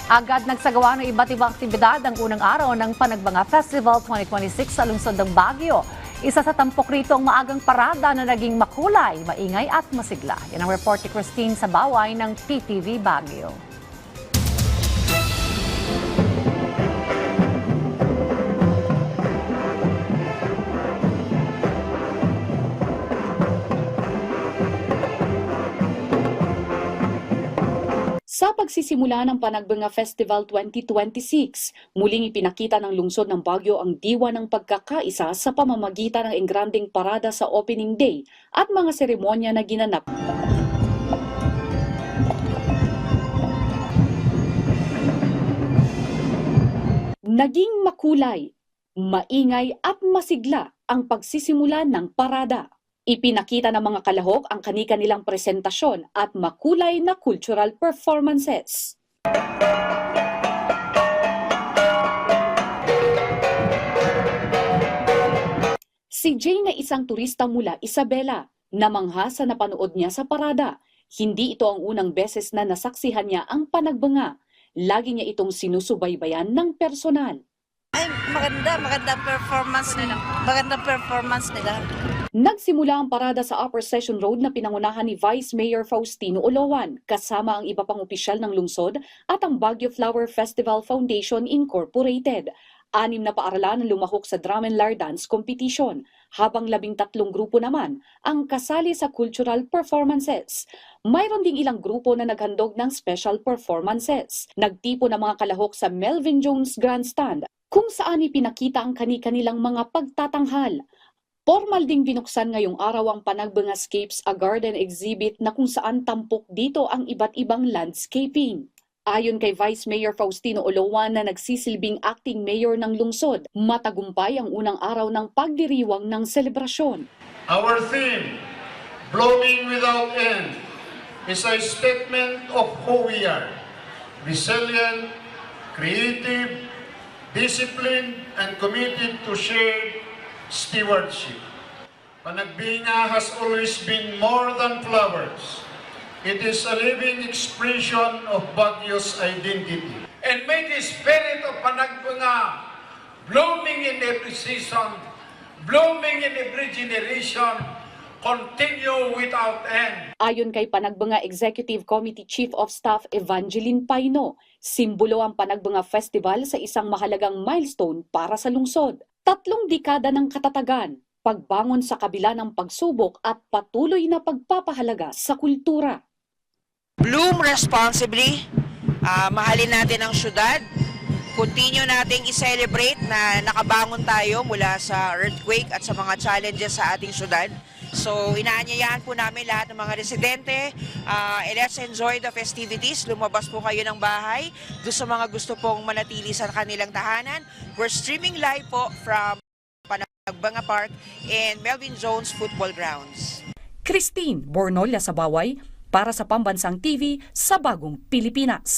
Agad nagsagawa ng iba't ibang aktibidad ang unang araw ng Panagbanga Festival 2026 sa lungsod ng Baguio. Isa sa tampok rito ang maagang parada na naging makulay, maingay at masigla. Yan ang report ni Christine sa baway ng PTV Baguio. Sa pagsisimula ng Panagbanga Festival 2026, muling ipinakita ng lungsod ng Baguio ang diwa ng pagkakaisa sa pamamagitan ng engranding parada sa opening day at mga seremonya na ginanap. Naging makulay, maingay at masigla ang pagsisimula ng parada. Ipinakita ng mga kalahok ang kani-kanilang presentasyon at makulay na cultural performances. Si Jane na isang turista mula Isabela, namangha sa napanood niya sa parada. Hindi ito ang unang beses na nasaksihan niya ang Panagbanga. Lagi niya itong sinusubaybayan ng personal. Ay, magandang performance nila. Magandang performance nila. Nagsimula ang parada sa Upper Session Road na pinangunahan ni Vice Mayor Faustino Olowan, kasama ang iba pang opisyal ng lungsod at ang Baguio Flower Festival Foundation Incorporated. 6 na paaralan ang lumahok sa Drum and Lyre Dance Competition, habang 13 grupo naman ang kasali sa cultural performances. Mayroon ding ilang grupo na naghandog ng special performances. Nagtipo ng mga kalahok sa Melvin Jones Grandstand, kung saan ipinakita ang kani-kanilang mga pagtatanghal. Formal ding binuksan ngayong araw ang Panagbanga Scapes, a garden exhibit na kung saan tampok dito ang iba't ibang landscaping. Ayon kay Vice Mayor Faustino Olowan na nagsisilbing acting mayor ng lungsod, matagumpay ang unang araw ng pagdiriwang ng selebrasyon. Our theme, Blooming Without End, is a statement of who we are. Resilient, creative, disciplined, and committed to shared stewardship. Panagbanga has always been more than flowers. It is a living expression of Baguio's identity. And may the spirit of Panagbanga blooming in every season, blooming in every generation, continue without end. Ayon kay Panagbanga Executive Committee Chief of Staff Evangeline Paino, simbolo ang Panagbanga Festival sa isang mahalagang milestone para sa lungsod. 3 dekada ng katatagan, pagbangon sa kabila ng pagsubok at patuloy na pagpapahalaga sa kultura. Bloom responsibly, mahalin natin ang syudad, continue nating i-celebrate na nakabangon tayo mula sa earthquake at sa mga challenges sa ating syudad. So inaanyayahan po namin lahat ng mga residente, let's enjoy the festivities. Lumabas po kayo ng bahay. Doon sa mga gusto pong manatili sa kanilang tahanan, we're streaming live po from Panagbanga Park and Melvin Jones Football Grounds. Christine Bornolia sa Baway para sa Pambansang TV sa Bagong Pilipinas.